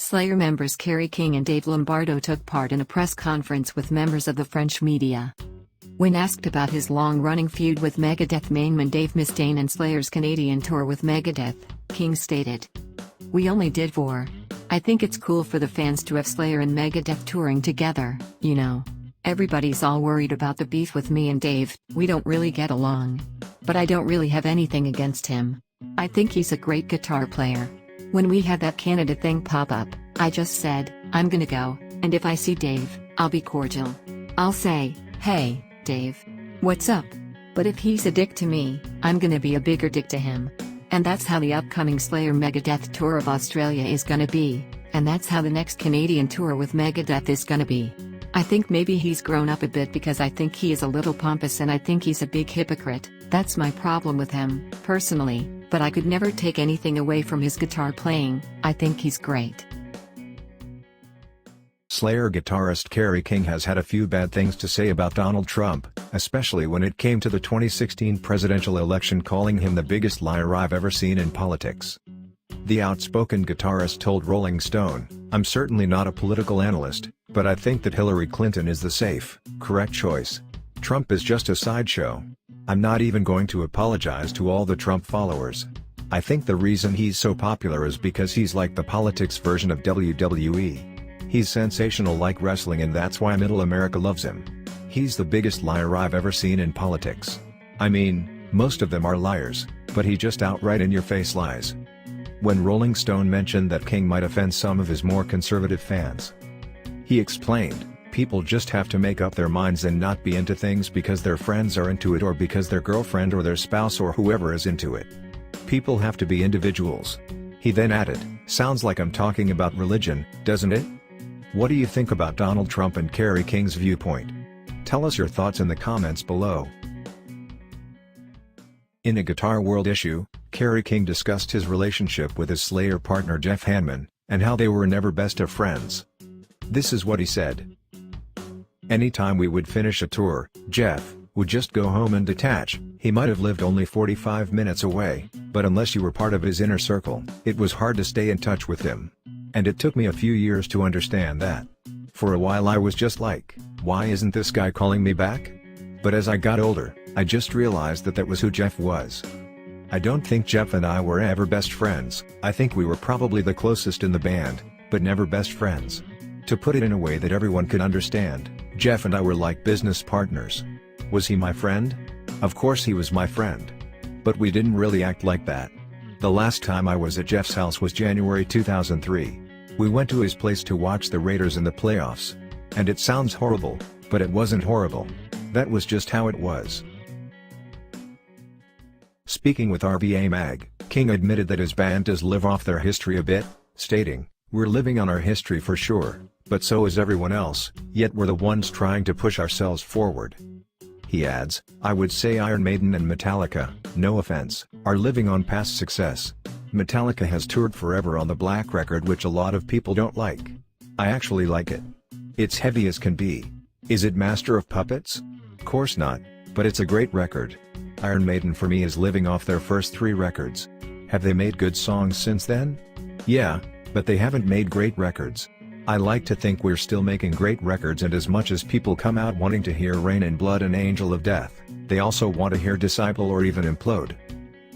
Slayer members Kerry King and Dave Lombardo took part in a press conference with members of the French media. When asked about his long-running feud with Megadeth mainman Dave Mustaine and Slayer's Canadian tour with Megadeth, King stated, "We only did 4. I think it's cool for the fans to have Slayer and Megadeth touring together, you know. Everybody's all worried about the beef with me and Dave, we don't really get along. But I don't really have anything against him. I think he's a great guitar player. When we had that Canada thing pop up, I just said, I'm gonna go, and if I see Dave, I'll be cordial. I'll say, hey, Dave. What's up? But if he's a dick to me, I'm gonna be a bigger dick to him. And that's how the upcoming Slayer Megadeth tour of Australia is gonna be, and that's how the next Canadian tour with Megadeth is gonna be. I think maybe he's grown up a bit because I think he is a little pompous and I think he's a big hypocrite. That's my problem with him, personally, but I could never take anything away from his guitar playing. I think he's great." Slayer guitarist Kerry King has had a few bad things to say about Donald Trump, especially when it came to the 2016 presidential election, calling him the biggest liar I've ever seen in politics. The outspoken guitarist told Rolling Stone, "I'm certainly not a political analyst, but I think that Hillary Clinton is the safe, correct choice. Trump is just a sideshow. I'm not even going to apologize to all the Trump followers. I think the reason he's so popular is because he's like the politics version of WWE. He's sensational like wrestling, and that's why middle America loves him. He's the biggest liar I've ever seen in politics. I mean, most of them are liars, but he just outright in-your-face lies." When Rolling Stone mentioned that King might offend some of his more conservative fans, he explained, "People just have to make up their minds and not be into things because their friends are into it or because their girlfriend or their spouse or whoever is into it. People have to be individuals." He then added, "Sounds like I'm talking about religion, doesn't it? What do you think about Donald Trump and Kerry King's viewpoint? Tell us your thoughts in the comments below." In a Guitar World issue, Kerry King discussed his relationship with his Slayer partner Jeff Hanneman, and how they were never best of friends. This is what he said. "Anytime we would finish a tour, Jeff would just go home and detach. He might have lived only 45 minutes away, but unless you were part of his inner circle, it was hard to stay in touch with him. And it took me a few years to understand that. For a while I was just like, why isn't this guy calling me back? But as I got older, I just realized that that was who Jeff was. I don't think Jeff and I were ever best friends. I think we were probably the closest in the band, but never best friends. To put it in a way that everyone could understand, Jeff and I were like business partners. Was he my friend? Of course he was my friend. But we didn't really act like that. The last time I was at Jeff's house was January 2003. We went to his place to watch the Raiders in the playoffs. And it sounds horrible, but it wasn't horrible. That was just how it was." Speaking with RVA Mag, King admitted that his band does live off their history a bit, stating, "We're living on our history for sure, but so is everyone else, yet we're the ones trying to push ourselves forward." He adds, "I would say Iron Maiden and Metallica, no offense, are living on past success. Metallica has toured forever on the Black Record, which a lot of people don't like. I actually like it. It's heavy as can be. Is it Master of Puppets? Course not, but it's a great record. Iron Maiden for me is living off their first 3 records. Have they made good songs since then? Yeah, but they haven't made great records. I like to think we're still making great records, and as much as people come out wanting to hear Rain in Blood and Angel of Death, they also want to hear Disciple or even Implode."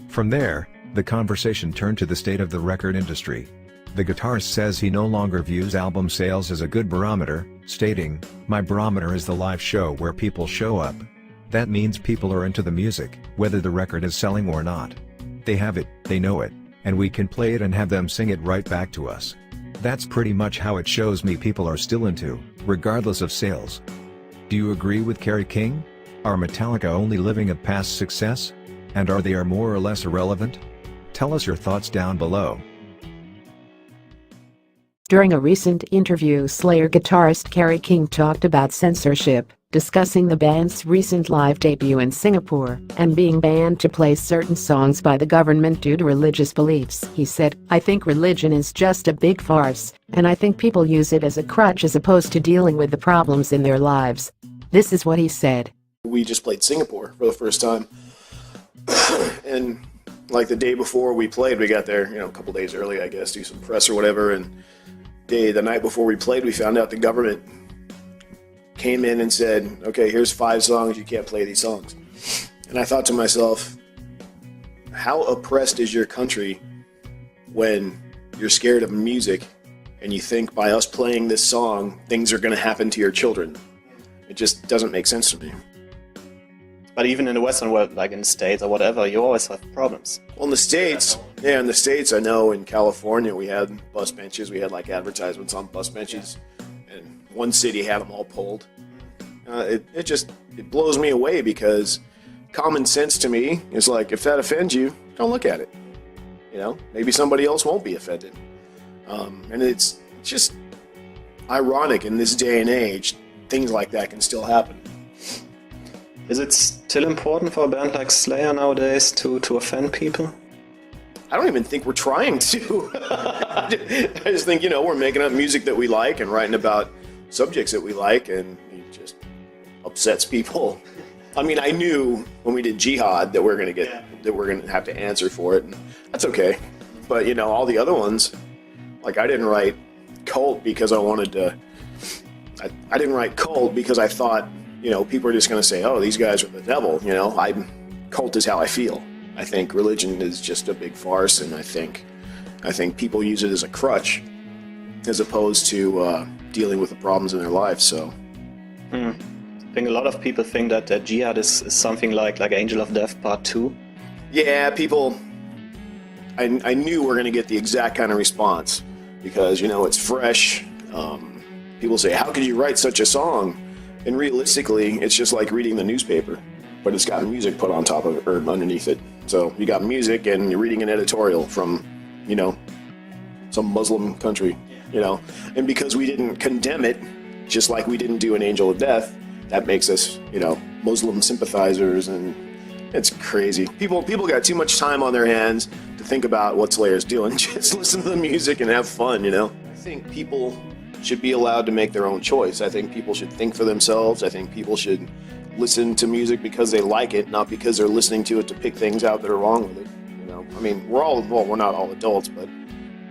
From there, the conversation turned to the state of the record industry. The guitarist says he no longer views album sales as a good barometer, stating, "My barometer is the live show where people show up. That means people are into the music, whether the record is selling or not. They have it, they know it, and we can play it and have them sing it right back to us. That's pretty much how it shows me people are still into, regardless of sales." Do you agree with Kerry King? Are Metallica only living a past success? And are they more or less irrelevant? Tell us your thoughts down below. During a recent interview, Slayer guitarist Kerry King talked about censorship, discussing the band's recent live debut in Singapore, and being banned to play certain songs by the government due to religious beliefs. He said, "I think religion is just a big farce, and I think people use it as a crutch as opposed to dealing with the problems in their lives." This is what he said. We just played Singapore for the first time. And like the day before we played, we got there, a couple days early, I guess, do some press or whatever, and the night before we played, we found out the government came in and said, okay, here's 5 songs, you can't play these songs. And I thought to myself, how oppressed is your country when you're scared of music and you think by us playing this song, things are going to happen to your children? It just doesn't make sense to me. But even in the Western world, like in the States or whatever, you always have problems. Well, in the States, I know in California we had bus benches, we had like advertisements on bus benches, and one city had them all pulled. It blows me away, because common sense to me is like, if that offends you, don't look at it. You know, maybe somebody else won't be offended. And it's just ironic in this day and age, things like that can still happen. Is it still important for a band like Slayer nowadays to offend people? I don't even think we're trying to. I just think, we're making up music that we like and writing about subjects that we like, and it just upsets people. I mean, I knew when we did Jihad that we're gonna have to answer for it, and that's okay. But all the other ones, like I didn't write Cult because I wanted to. I didn't write Cult because I thought, people are just gonna say, oh, these guys are the devil. Cult is how I feel. I think religion is just a big farce, and I think people use it as a crutch as opposed to dealing with the problems in their life. So. I think a lot of people think that Jihad is something like Angel of Death Part 2. Yeah, people, I knew we were going to get the exact kind of response, because, it's fresh. People say, how could you write such a song? And realistically, it's just like reading the newspaper, but it's got music put on top of it, or underneath it. So you got music and you're reading an editorial from, some Muslim country, And because we didn't condemn it, just like we didn't do an Angel of Death, that makes us, Muslim sympathizers, and it's crazy. People got too much time on their hands to think about what Slayer's doing. Just listen to the music and have fun, I think people should be allowed to make their own choice. I think people should think for themselves. I think people should listen to music because they like it, not because they're listening to it to pick things out that are wrong with it. I mean, we're not all adults, but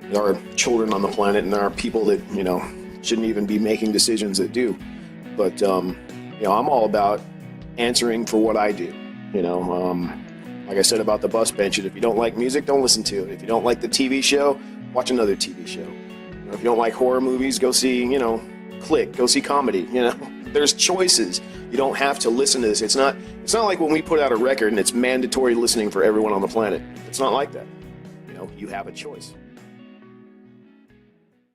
there are children on the planet, and there are people that, shouldn't even be making decisions that do. But, I'm all about answering for what I do. Like I said about the bus bench, if you don't like music, don't listen to it. If you don't like the TV show, watch another TV show. If you don't like horror movies, go see, Click, go see comedy. There's choices. You don't have to listen to this. It's not like when we put out a record and it's mandatory listening for everyone on the planet. It's not like that. You have a choice.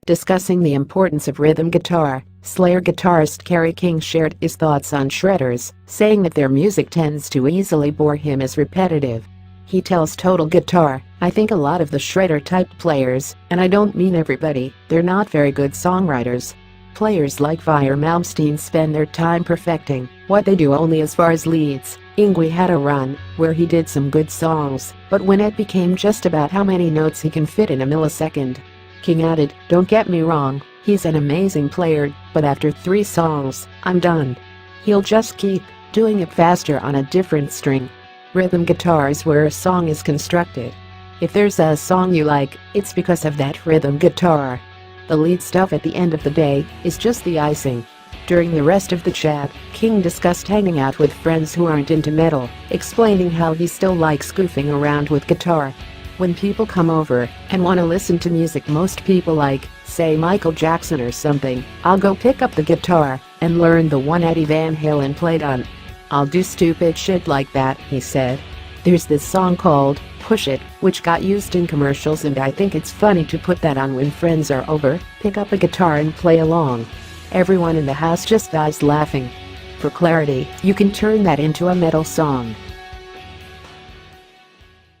Discussing the importance of rhythm guitar, Slayer guitarist Kerry King shared his thoughts on shredders, saying that their music tends to easily bore him as repetitive. He tells Total Guitar, I think a lot of the shredder-type players, and I don't mean everybody, they're not very good songwriters. Players like Dave Mustaine spend their time perfecting what they do only as far as leads. Yngwie had a run where he did some good songs, but when it became just about how many notes he can fit in a millisecond. King added, don't get me wrong, he's an amazing player, but after 3 songs, I'm done. He'll just keep doing it faster on a different string. Rhythm guitar is where a song is constructed. If there's a song you like, it's because of that rhythm guitar. The lead stuff at the end of the day is just the icing. During the rest of the chat, King discussed hanging out with friends who aren't into metal, explaining how he still likes goofing around with guitar. When people come over and want to listen to music most people like, say Michael Jackson or something, I'll go pick up the guitar and learn the one Eddie Van Halen played on. I'll do stupid shit like that, he said. There's this song called Push It, which got used in commercials, and I think it's funny to put that on when friends are over, pick up a guitar and play along. Everyone in the house just dies laughing. For clarity, you can turn that into a metal song.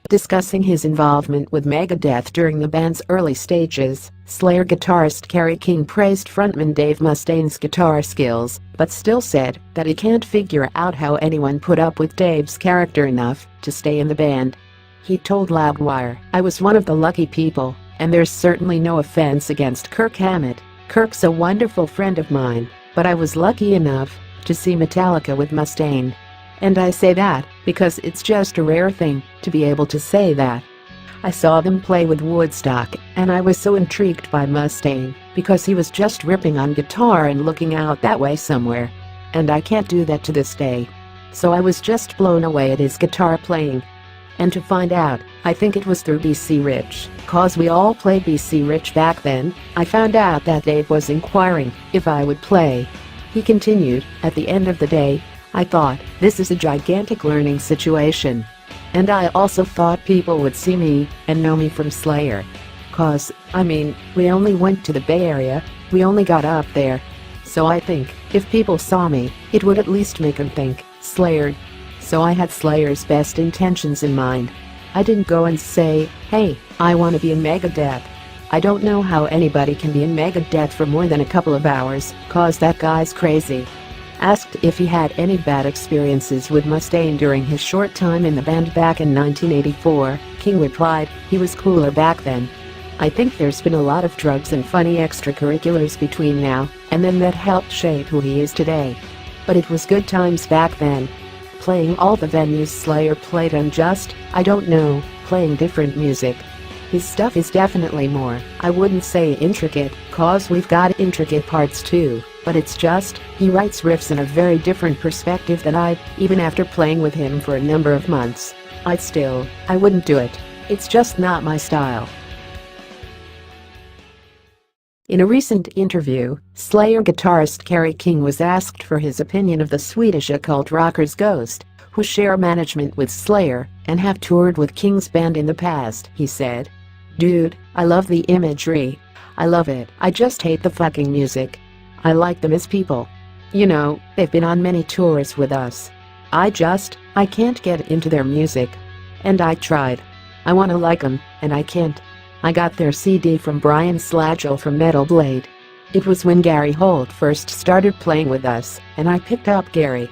Discussing his involvement with Megadeth during the band's early stages, Slayer guitarist Kerry King praised frontman Dave Mustaine's guitar skills, but still said that he can't figure out how anyone put up with Dave's character enough to stay in the band. He told Loudwire, I was one of the lucky people, and there's certainly no offense against Kirk Hammett. Kirk's a wonderful friend of mine, but I was lucky enough to see Metallica with Mustaine. And I say that because it's just a rare thing to be able to say that. I saw them play with Woodstock, and I was so intrigued by Mustaine, because he was just ripping on guitar and looking out that way somewhere. And I can't do that to this day. So I was just blown away at his guitar playing. And to find out, I think it was through BC Rich, cause we all played BC Rich back then, I found out that Dave was inquiring if I would play. He continued, at the end of the day, I thought, this is a gigantic learning situation. And I also thought people would see me and know me from Slayer. Cause, I mean, we only went to the Bay Area, we only got up there. So I think, if people saw me, it would at least make them think, Slayer. So I had Slayer's best intentions in mind. I didn't go and say, hey, I want to be in Megadeth. I don't know how anybody can be in Megadeth for more than a couple of hours, cause that guy's crazy. Asked if he had any bad experiences with Mustaine during his short time in the band back in 1984, King replied, he was cooler back then. I think there's been a lot of drugs and funny extracurriculars between now and then that helped shape who he is today. But it was good times back then. Playing all the venues Slayer played on, just, I don't know, playing different music. His stuff is definitely more, I wouldn't say intricate, cause we've got intricate parts too, but it's just, he writes riffs in a very different perspective than even after playing with him for a number of months. I wouldn't do it. It's just not my style. In a recent interview, Slayer guitarist Kerry King was asked for his opinion of the Swedish occult rockers Ghost, who share management with Slayer and have toured with King's band in the past. He said, dude, I love the imagery. I love it. I just hate the fucking music. I like them as people. You know, they've been on many tours with us. I can't get into their music. And I tried. I wanna like them, and I can't. I got their CD from Brian Slagel from Metal Blade. It was when Gary Holt first started playing with us, and I picked up Gary.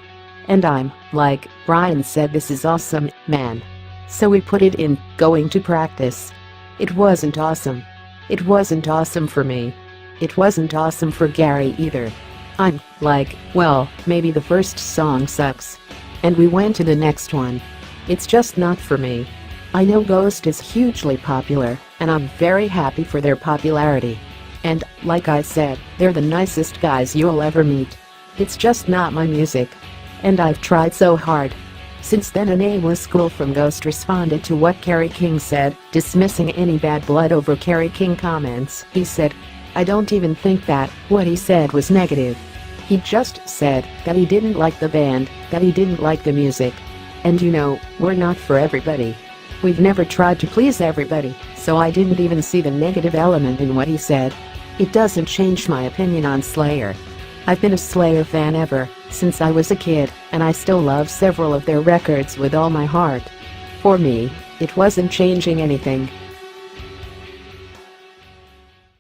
And I'm like, Brian said, this is awesome, man. So we put it in, going to practice. It wasn't awesome. It wasn't awesome for me. It wasn't awesome for Gary either. I'm like, well, maybe the first song sucks. And we went to the next one. It's just not for me. I know Ghost is hugely popular, and I'm very happy for their popularity. And, like I said, they're the nicest guys you'll ever meet. It's just not my music. And I've tried so hard. Since then, an A-list school from Ghost responded to what Kerry King said, dismissing any bad blood over Kerry King comments. He said, I don't even think that what he said was negative. He just said that he didn't like the band, that he didn't like the music. And you know, we're not for everybody. We've never tried to please everybody, so I didn't even see the negative element in what he said. It doesn't change my opinion on Slayer. I've been a Slayer fan ever since I was a kid, and I still love several of their records with all my heart. For me, it wasn't changing anything.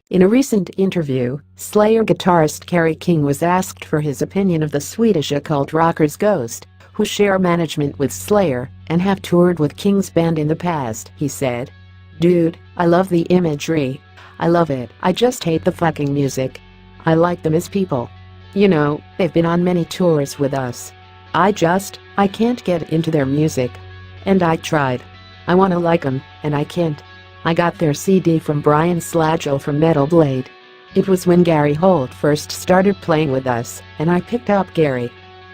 In a recent interview, Slayer guitarist Kerry King was asked for his opinion of the Swedish occult rockers Ghost, who share management with Slayer and have toured with King's band in the past. He said, dude, I love the imagery. I love it. I just hate the fucking music. I like them as people. You know, they've been on many tours with us. I can't get into their music. And I tried. I wanna like them, and I can't. I got their CD from Brian Slagel from Metal Blade. It was when Gary Holt first started playing with us, and I picked up Gary.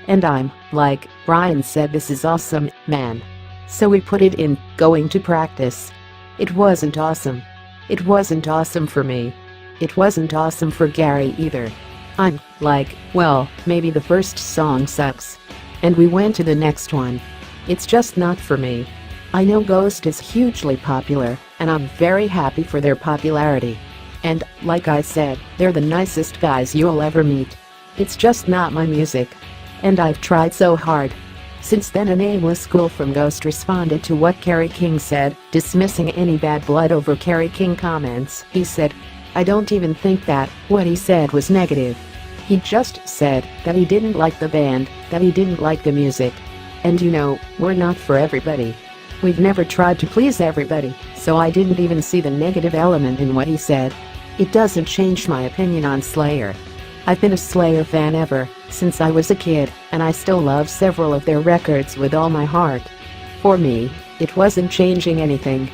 And I'm like, Brian said, this is awesome, man. So we put it in, going to practice. It wasn't awesome. It wasn't awesome for me. It wasn't awesome for Gary either. I'm like, well, maybe the first song sucks. And we went to the next one. It's just not for me. I know Ghost is hugely popular, and I'm very happy for their popularity. And, like I said, they're the nicest guys you'll ever meet. It's just not my music. And I've tried so hard. Since then, an A-list school from Ghost responded to what Kerry King said, dismissing any bad blood over Kerry King comments. He said, I don't even think that what he said was negative. He just said that he didn't like the band, that he didn't like the music. And you know, we're not for everybody. We've never tried to please everybody, so I didn't even see the negative element in what he said. It doesn't change my opinion on Slayer. I've been a Slayer fan ever since I was a kid, and I still love several of their records with all my heart. For me, it wasn't changing anything.